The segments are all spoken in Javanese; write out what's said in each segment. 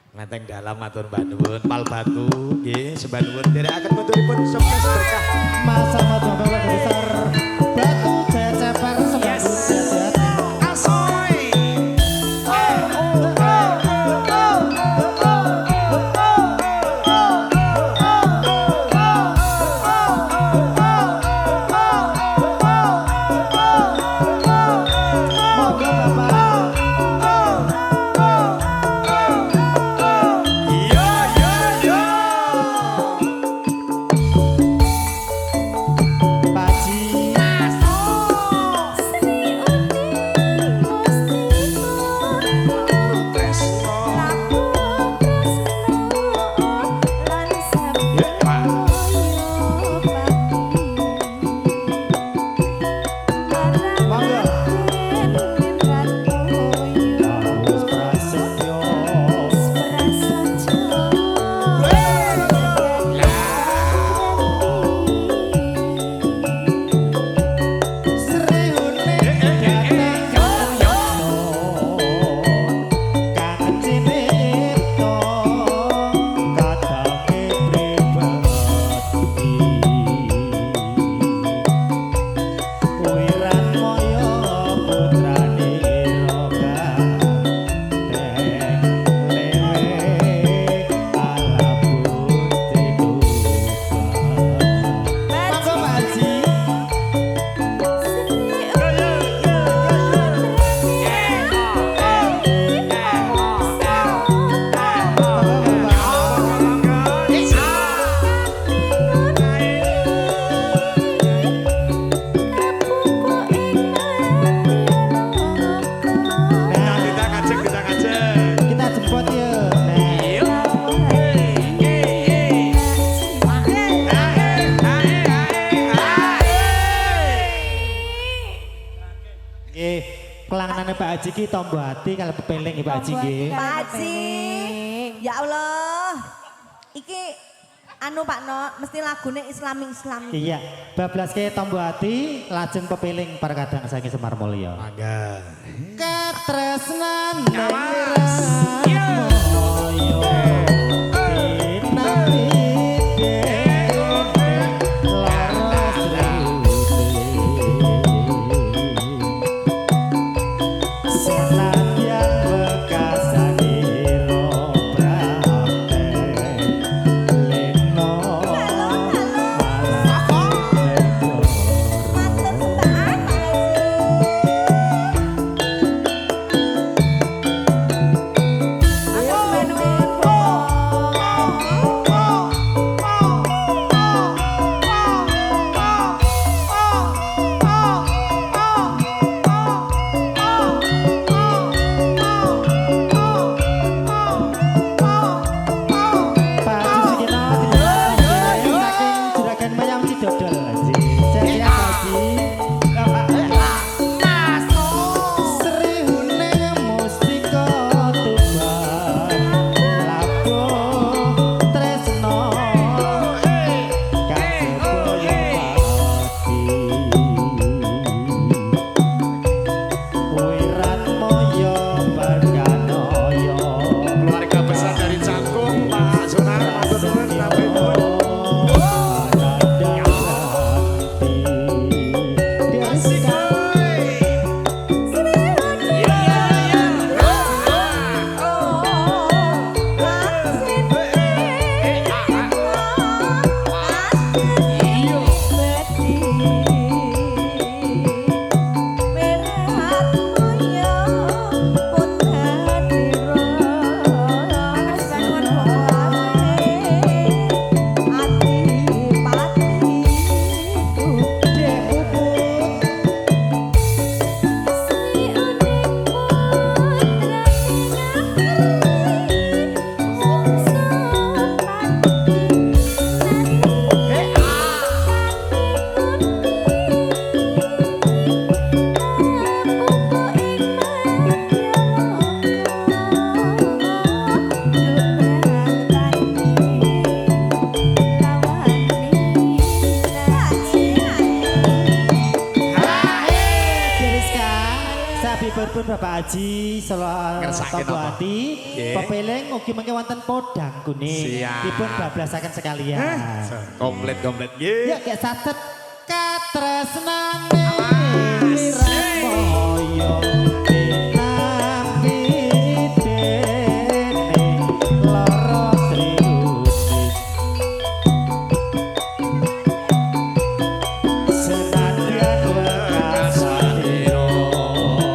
Nganteng dalam matur mbak nuwun pal batu nggih sembah nuwun nderekaken munturipun sukses berkah masa madu keluarga besar Batu Jaya Ceper sembah sehat-sehat Pelanganannya Pak Haji ki tombo hati kalau pepeling ya Pak Haji nggih. Pak Haji. Ya Allah. Iki anu Pak No, mesti lagune Islami. Iya, bablas ke tombo hati lajeng pepeling perkadang saking Semar Mulya. Mangga. Katresnan Bapak Haji Ngersakaken Toko apa? Hati Nggih. Pepeling mugi mengke wonten podang kuning. Siap. Dipun bablasaken sekalian. Komplit nggih. Ya kayak satet katresnane Liramoyo dinampi dening lara triuti senadyan wekasaniro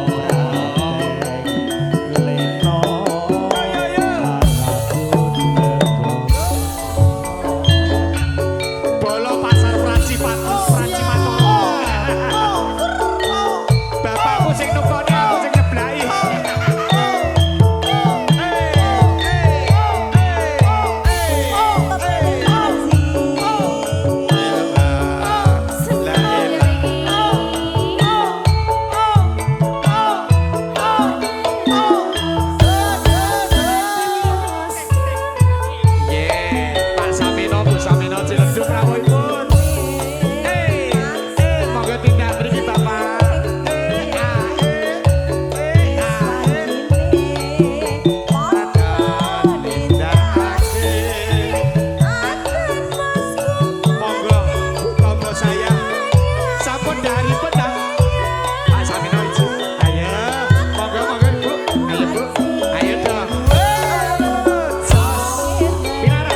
prateng leno Bolo pasar Pracipat. Bapakku sing nukoni aku sing nyeblaki. Pak Samino, Bu Samino Ciledug rawuhipun. Monggo tindak mriki Bapak. Monggo, tonggo saya. Sampun dari pedang. Pak Samino izin. Ayo, monggo Ibu. Ayo Bu. Ayo dong. Piara.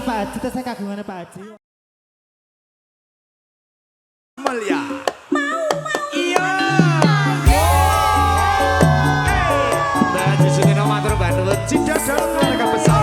Pak Haji, tesnya kagungannya Pak Haji. Melia. Iya. Mbak Haji Sugino matur banun cidadal keluarga besar.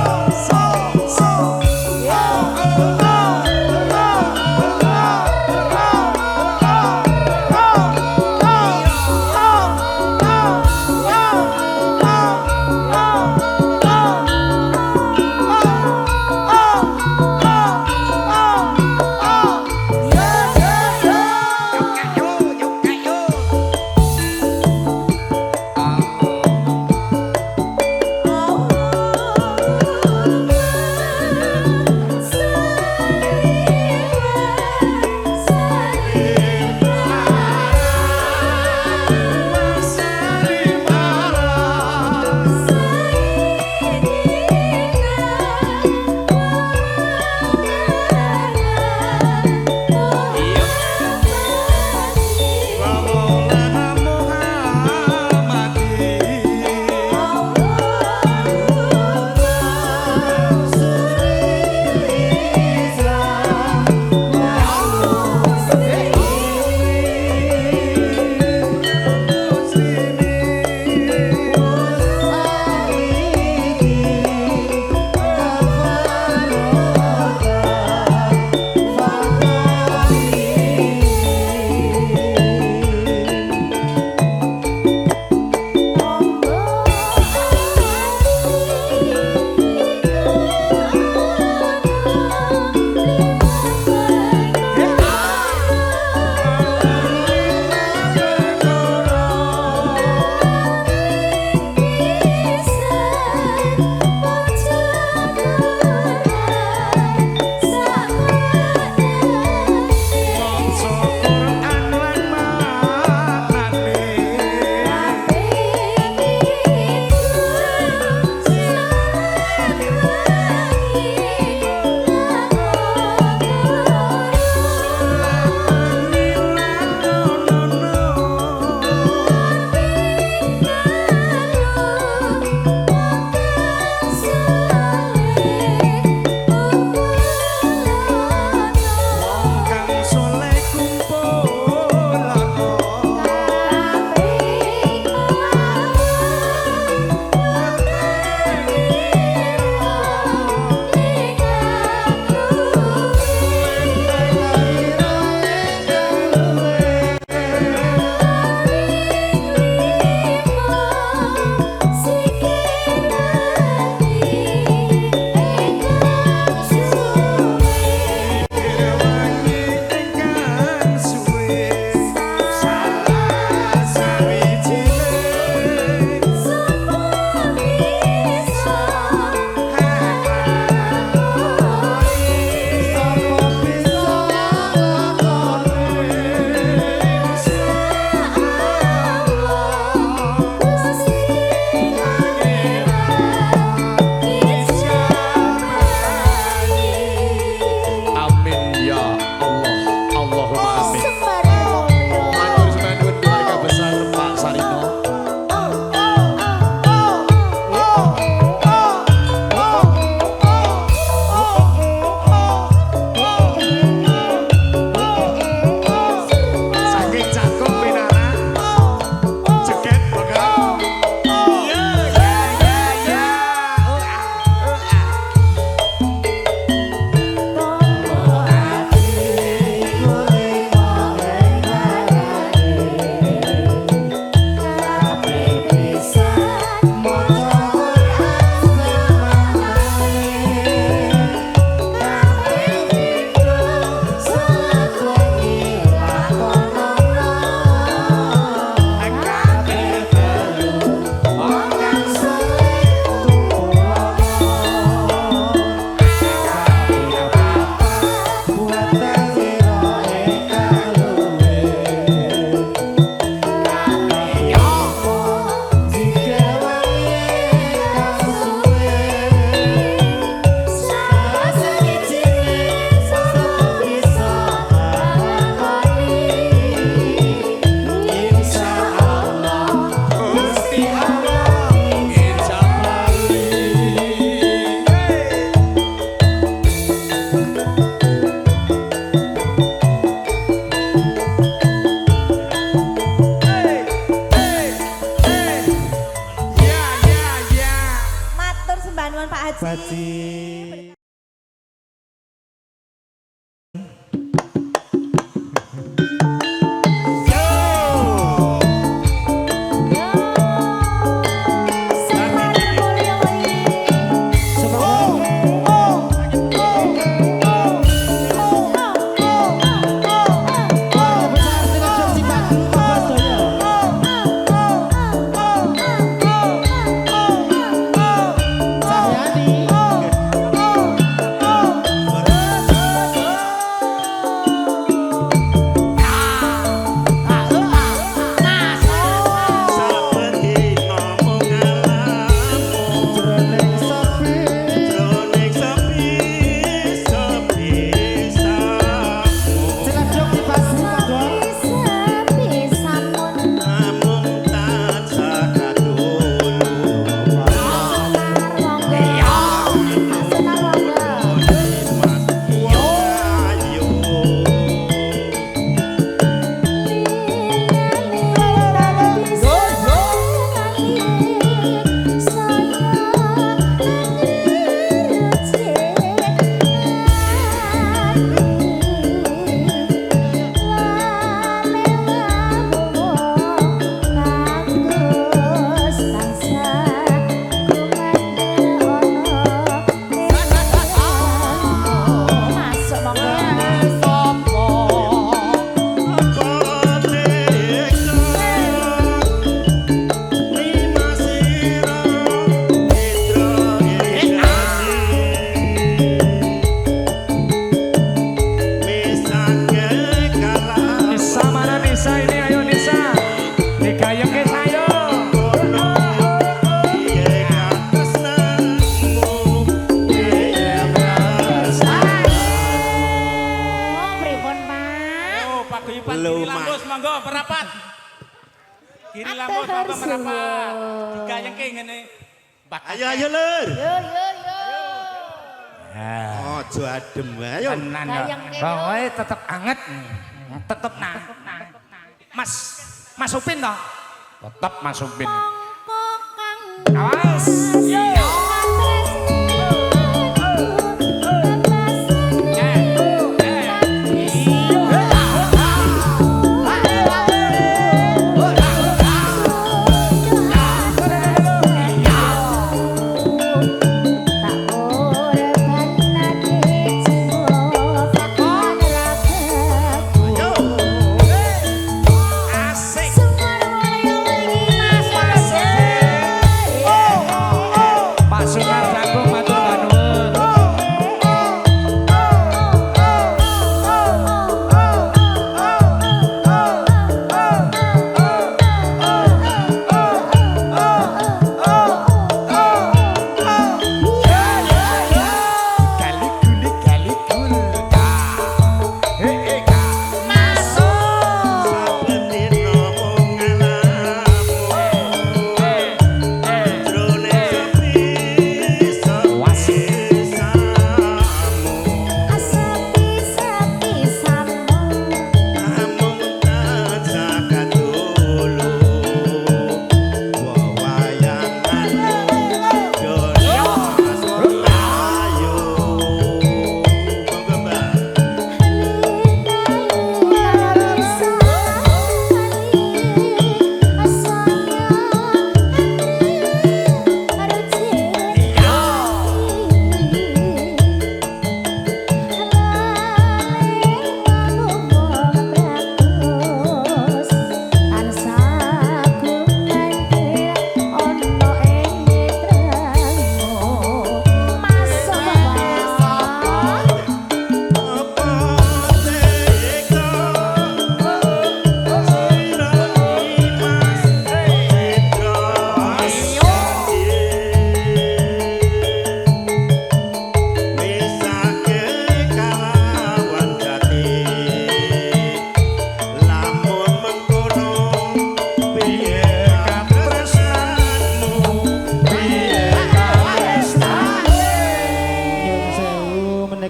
Baji. Kiri lambung monggo merapat. Digayengke ngene. Ayo Lur. Yo. Ojo adem ayo. Tenan kok. Pokoke tetep anget. Tetep nang. Mas Upin to? Tetep Mas Upin. Awas.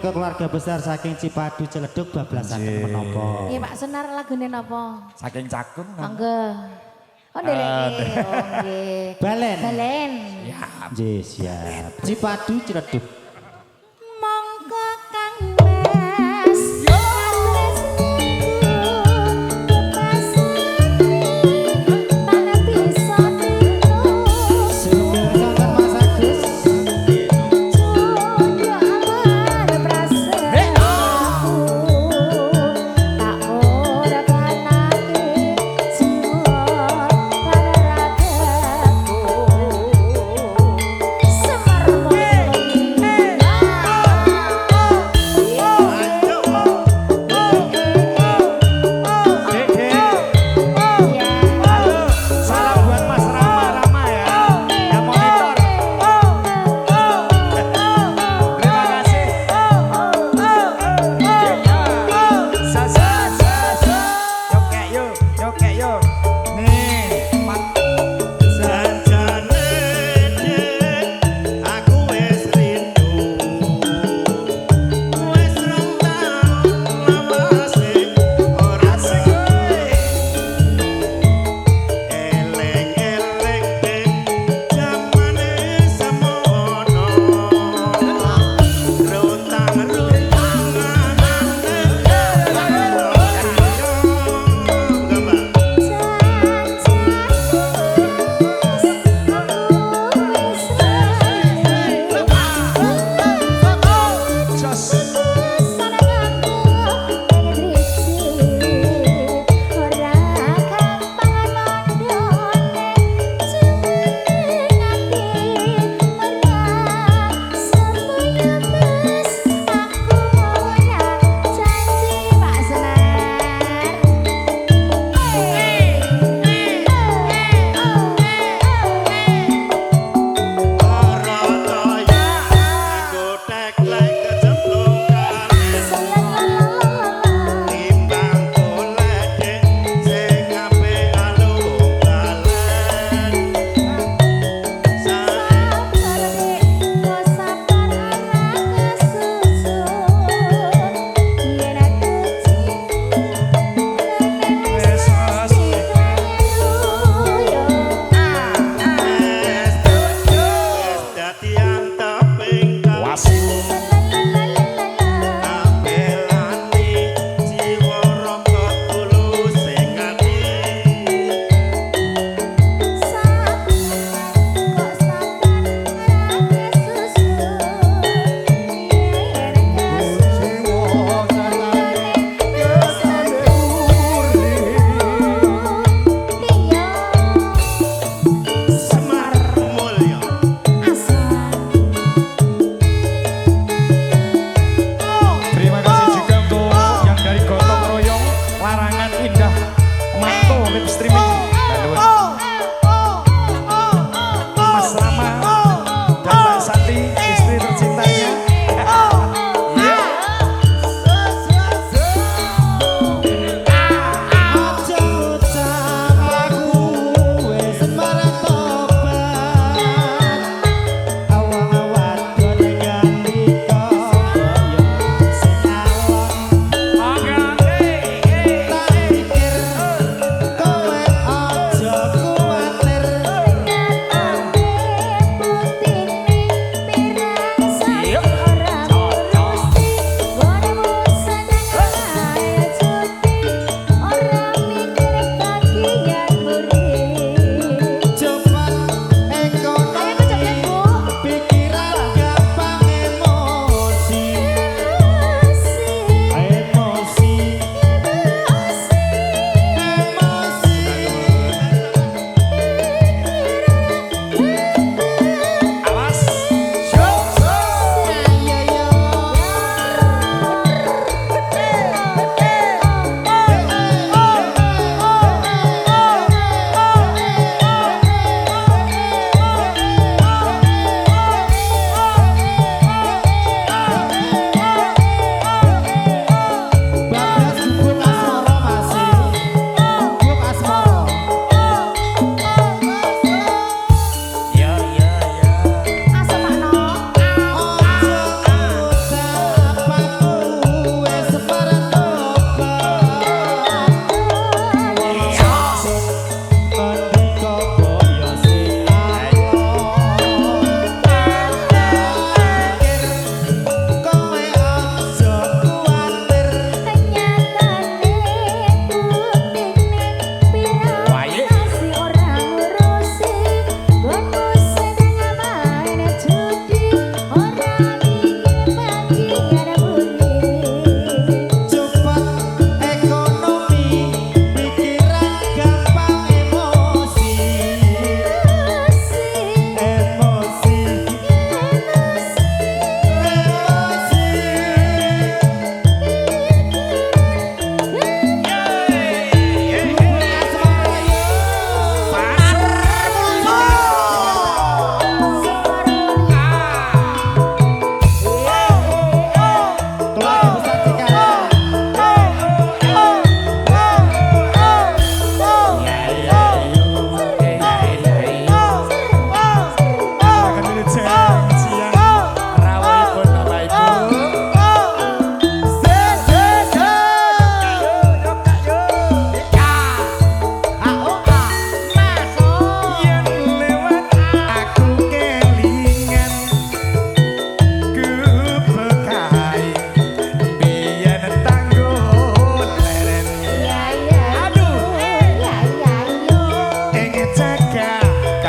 Keluarga besar saking Cipadu Ciledug bablasaken menapa? Iya Pak Senar lagune napa? Saking Cakung. Monggo. Oh ndereke. Oh nggih. Balen. Balen. Nggih, siap. Cipadu Ciledug. Monggo Kang Mas. Sumber santen Mas Agus.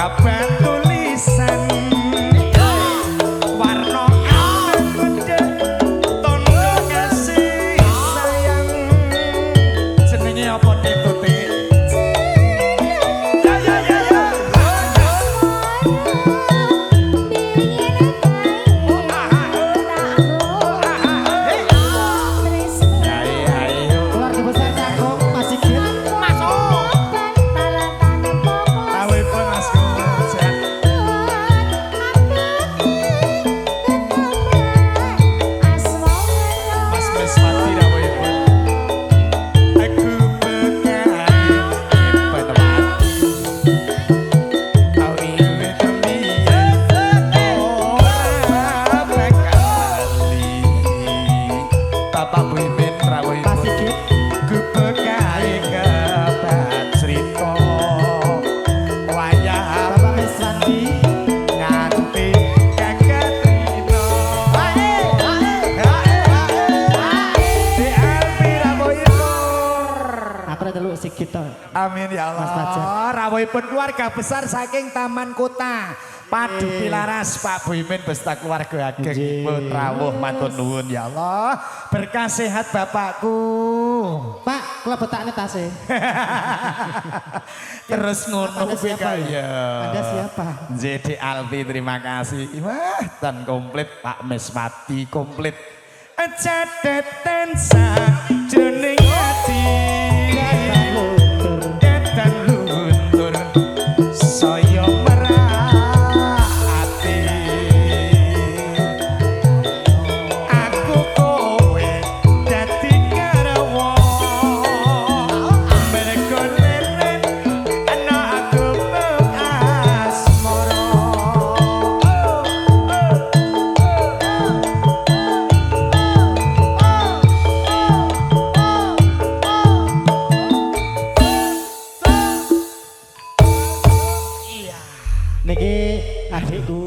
abad tulisan warna gede tondo kasih sayang jenenge apa Tituti Keluarga besar Cakung Mas Sigit. awipun Masku sehat Mas Meswati awipun aku bekai penemati awi wetembiye ora bekali Bapak Bu Imin rawuhipun Mas Sigit. ku bekai kebat cerita wayah Bapak Meswati. nganti Kakak Trino di Alpi rawuhipun Aku teluk Sigit to. amin ya Mas Fajar. Allah rawuhipun keluarga besar saking Taman Kota Padu Pilaras Pak Bu Imin beserta keluarga ageng pun rawuh matur nuwun ya Allah berkah sehat bapakku Pak, kula betakne tase. terus ngono Anda kuwi siapa ya? kaya Anda siapa? JD Alfi terima kasih wah dan komplit Pak Meswati komplit catetan sajroning ati ketan luntur saya merahati aku kowe dadi garwa mergo leren ana aku asmara Niki adikku.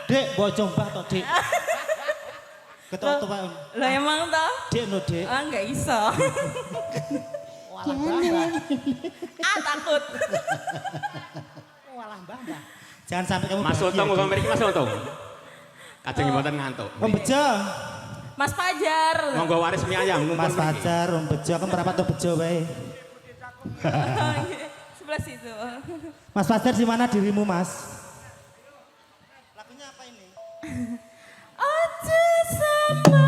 Dek, mbok coba to, Dik. Ketok tuh, Pak. Lah emang toh? Dek no, Dek. Ah, enggak iso. Walah, Mbak. Ah, takut. Walah, Mbak. Jangan sampai kamu Mas Untung, Mas Mriki Mas Untung. Kajeng mboten ngantuk. Om Bejo. Mas Fajar. Monggo waris mie ayam ngumpul Mas mriki. Fajar, Om Bejo kan merapat tuh Bejo wae. Sebelah situ. Mas Fajar di mana dirimu, Mas? Aja sama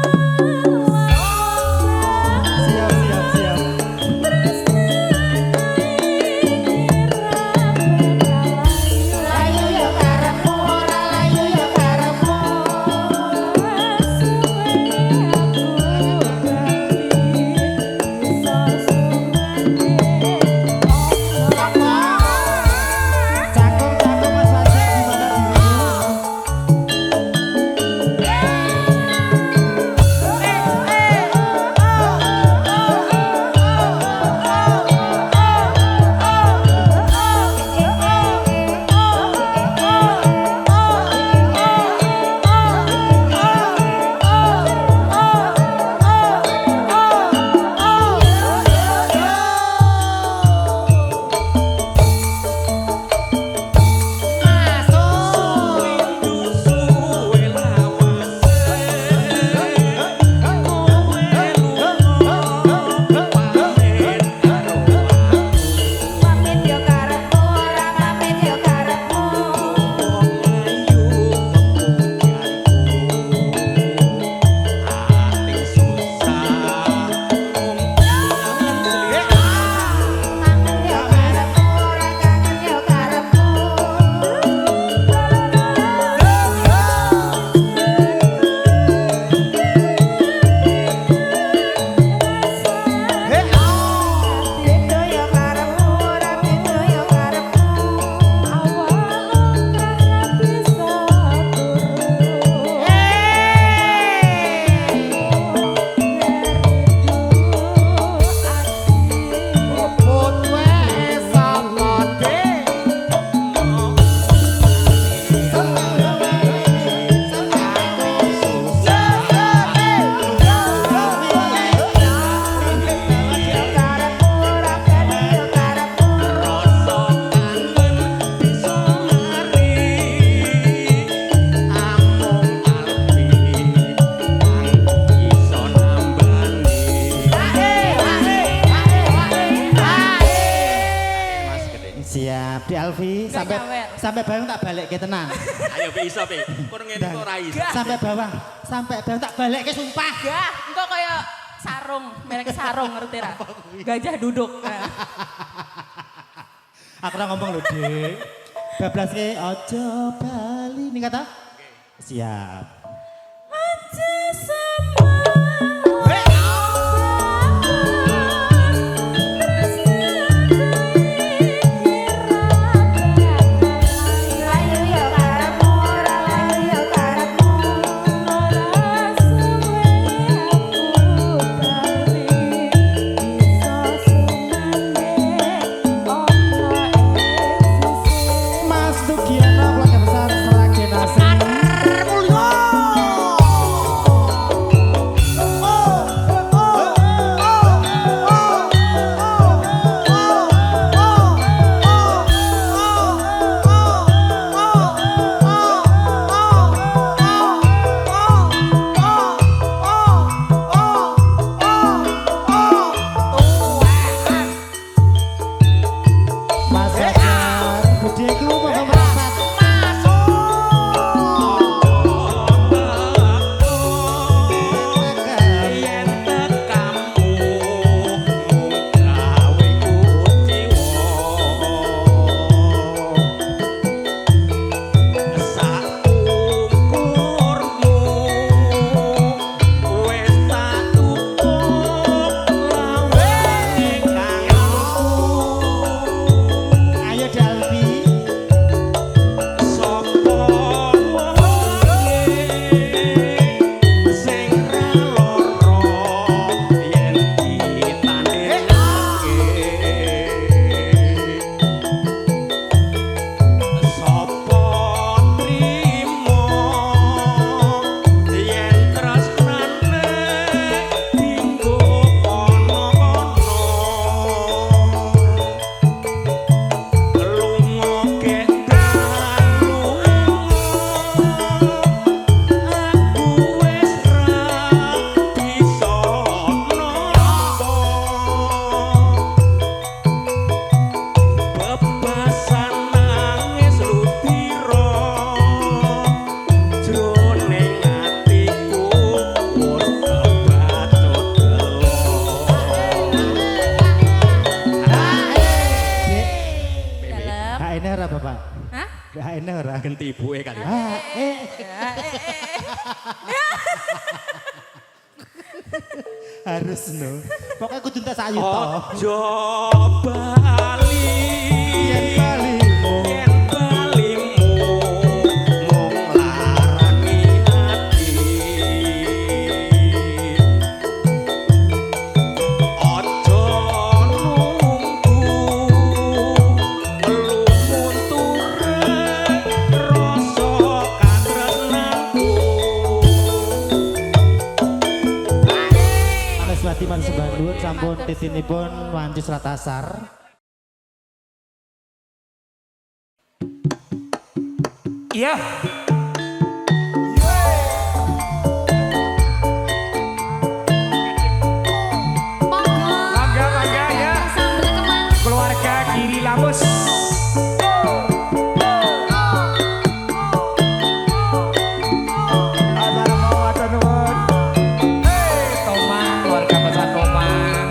Siap, siap, siap. layu yo karepmu ora layu yo karepmu Cakung Mas Wajib gimana dirimu? pamit yo karepmu ora pamit yo karepmu kangen yo karepmu ora kangen yo karepmu beda yo karepmu ora beda yo karepmu awak ora bisa karepmu ora beda yo karepmu Siap, Di Alfi sampai bawah tak balik ke tenang. Ayo Pi iso Pi. Kurang ngene kok ora iso. Sampai bawah tak balik ke sumpah. Gah, engko kaya sarung, merek sarung ngerti ra? Gajah duduk. Aku ora ngomong lho, Dik. Bablas ke ojo bali ning kata. Siap. aja sama layu yo karepmu ora layu yo karepmu ora suwe aku bali bisa sumane ono ing Mas Dugiana keluarga besar Seragen Asih. Mbak Aina ora. Ganti ibuke kali. Harus no. Pokoknya kudu entek sayu to. Ojo bali. Yen balimu. Yen balimu mung larangi ati. Ojo nunggu lumunture rasa katresnanku. Anes Batiman Sebandut sampun titinipun wanci serat asar. Iya. Mangga ya. Keluarga Giri Lamus. Tomang, keluarga besar Tomang.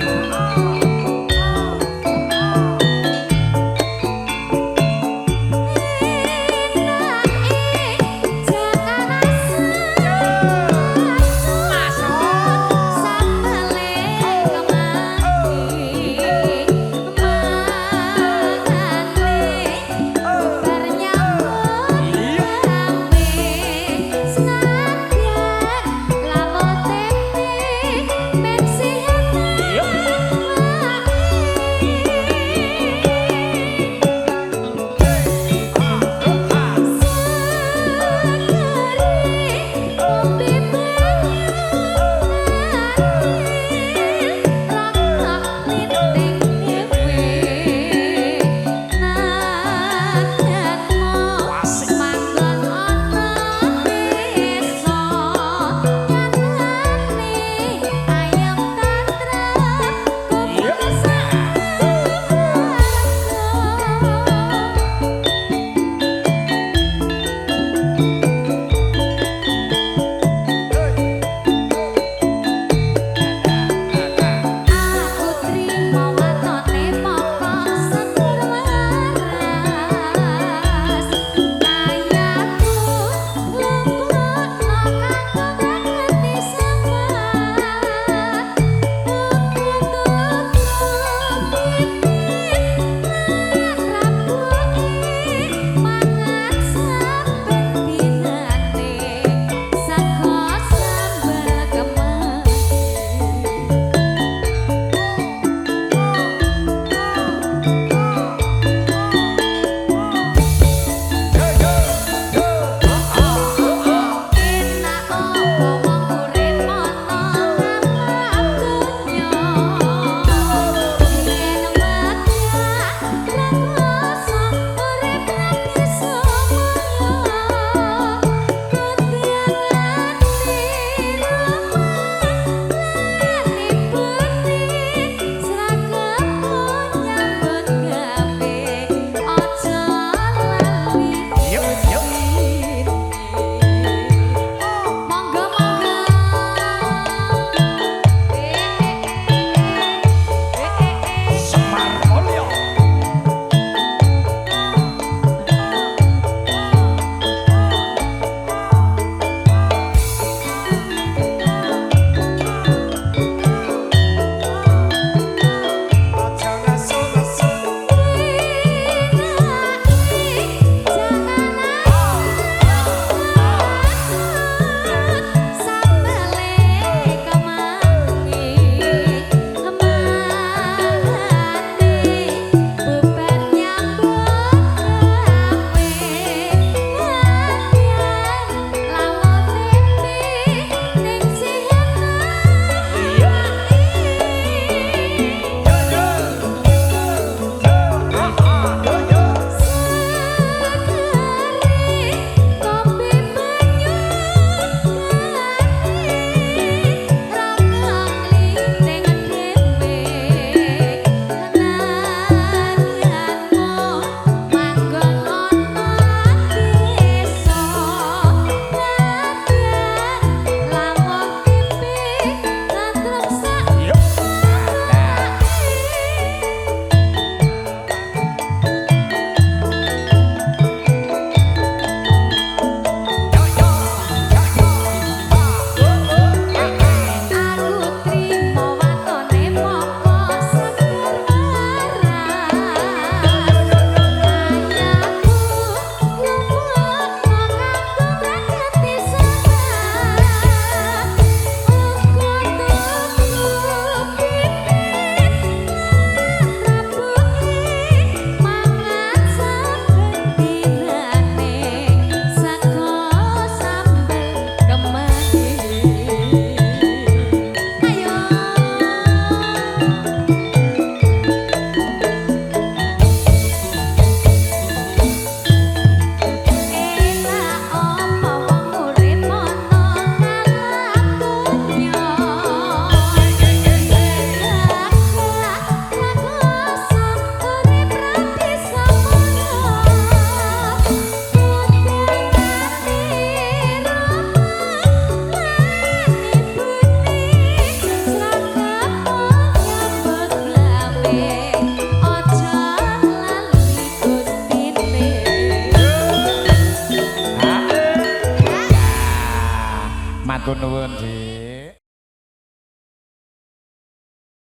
Matur nuwun, Dik.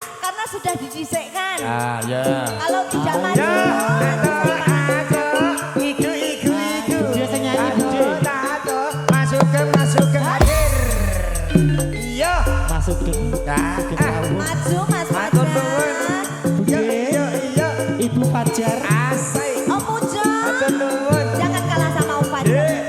Karena sudah didhisikkan. Ah, ya. Kalau tidak maju. Biasa nyanyi Bude. Masuk ke hadir. Iya. Masuk ke Maju Mas Matur Fajar. nuwun. Bude. Iya. Ibu Fajar. Asik. Om Ujo. Matur nuwun. Jangan kalah sama Om Fajar.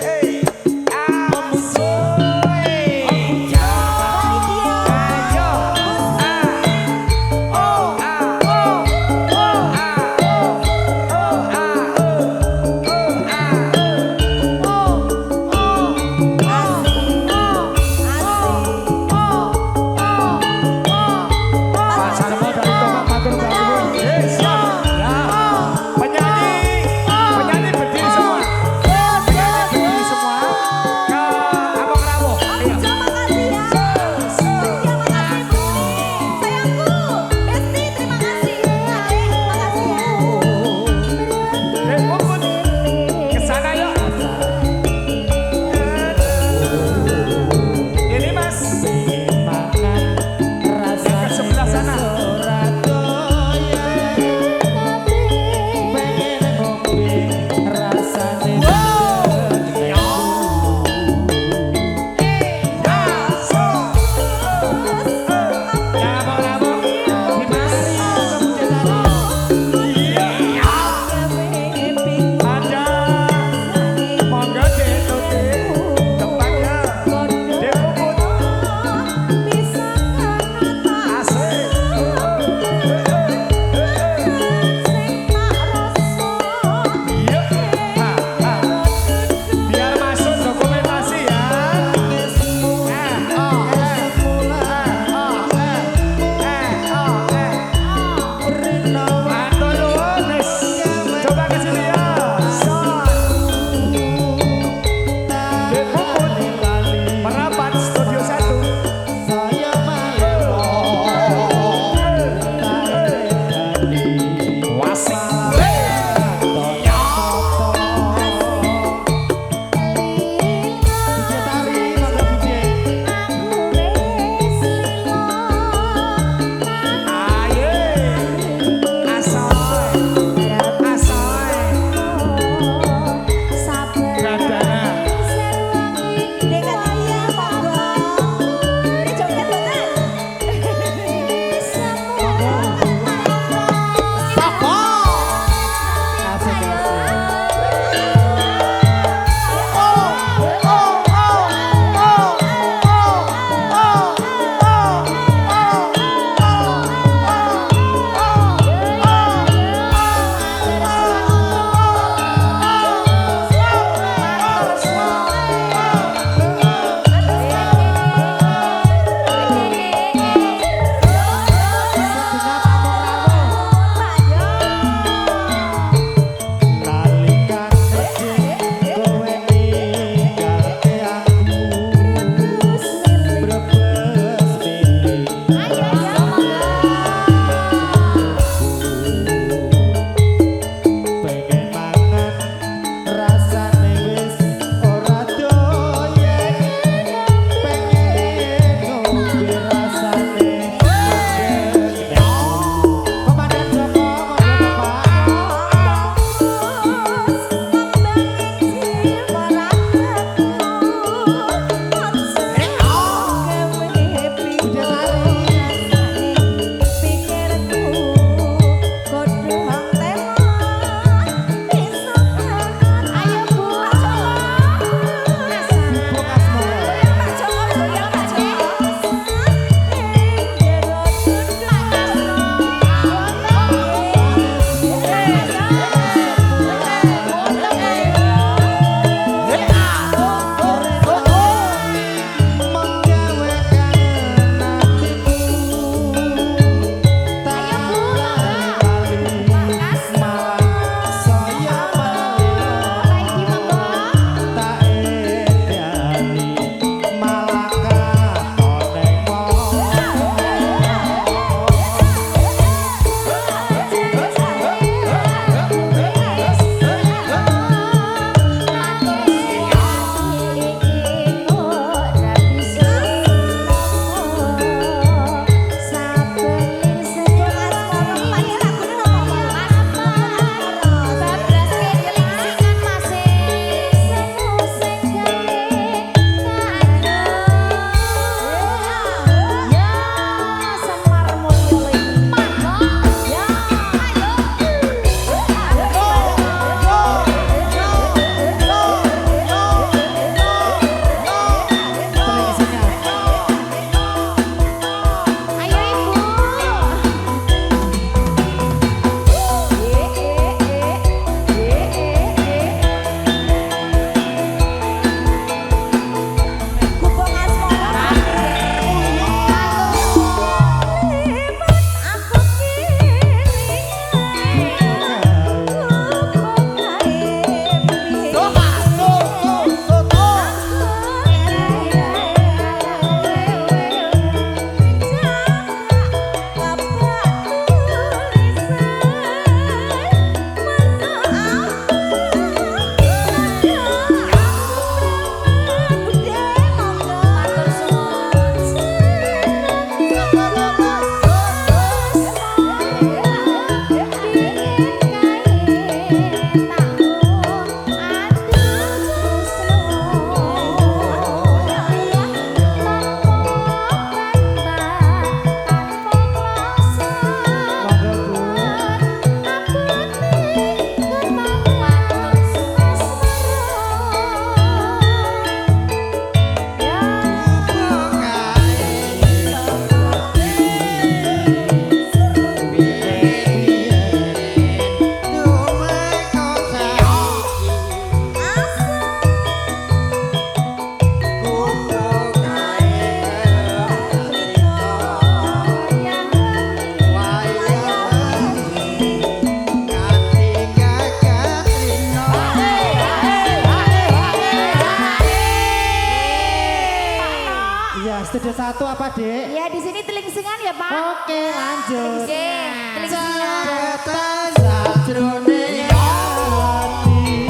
Studio 1 apa, Dek? Ya di sini telingsingan ya Pak. Oke, lanjut. Oke, telingsingan. Cepetan sajroning ati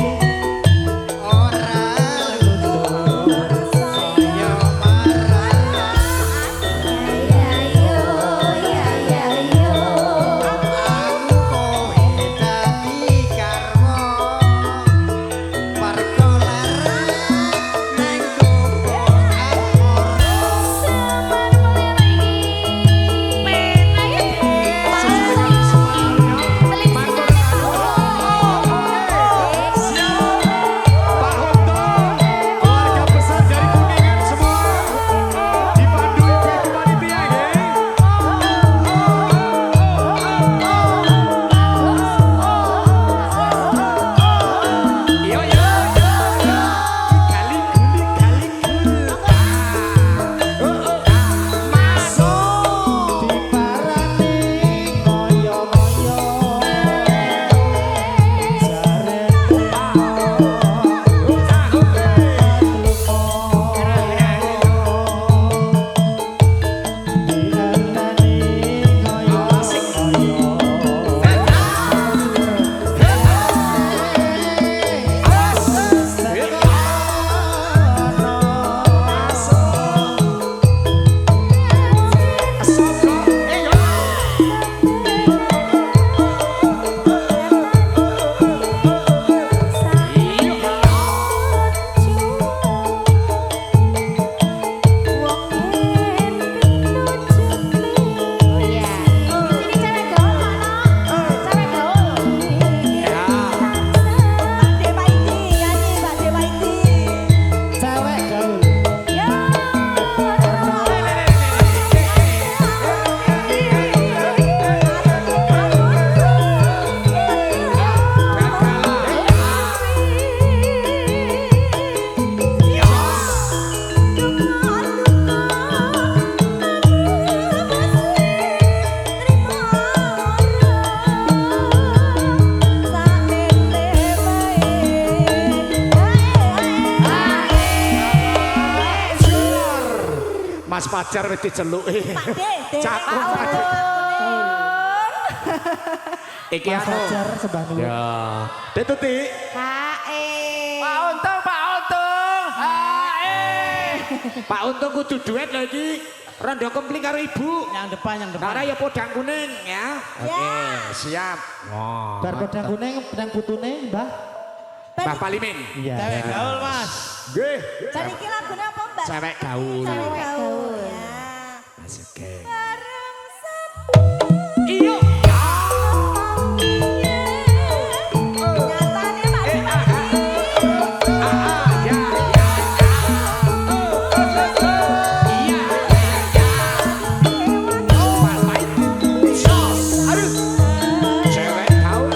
ora luntur saya marah Ya yo, ya yo. aku kowe dadi karma perkolara ning kubur Pak Untung, keluarga besar dari Kuningan semua dipandu ibu-ibu panitia nggih. Yo yo yo yo. Gali guli gali gul. Masuk. diparani ngoyo-ngoyo jarene Pakde Paiti, nyanyi Pakde Paiti. cewek gaul Mas Pajar wis diceluki. Pakde, Cakep, Pakde. Iki Mas anu. Fajar sembah nuwun Ya. Detuti. Pak Untung, Pak Untung. Pak Untung kudu duet lho iki. Rondo kempling karo ibu. yang depan Nara ya podang kuning ya. Oke, siap. bar pedang kuning pedang putune Mbah Mbah Palimin. iya Cewek gaul, Mas. Nggih. Jadi iki lagune apa Mbak? Cewek gaul. Cewek gaul. Ya. Oke. Bareng Iyo. nyatane Pakde Paiti. Ya, ya, ya. Mas Paiti. Sos. Aduh. Cewek gaul.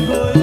Boy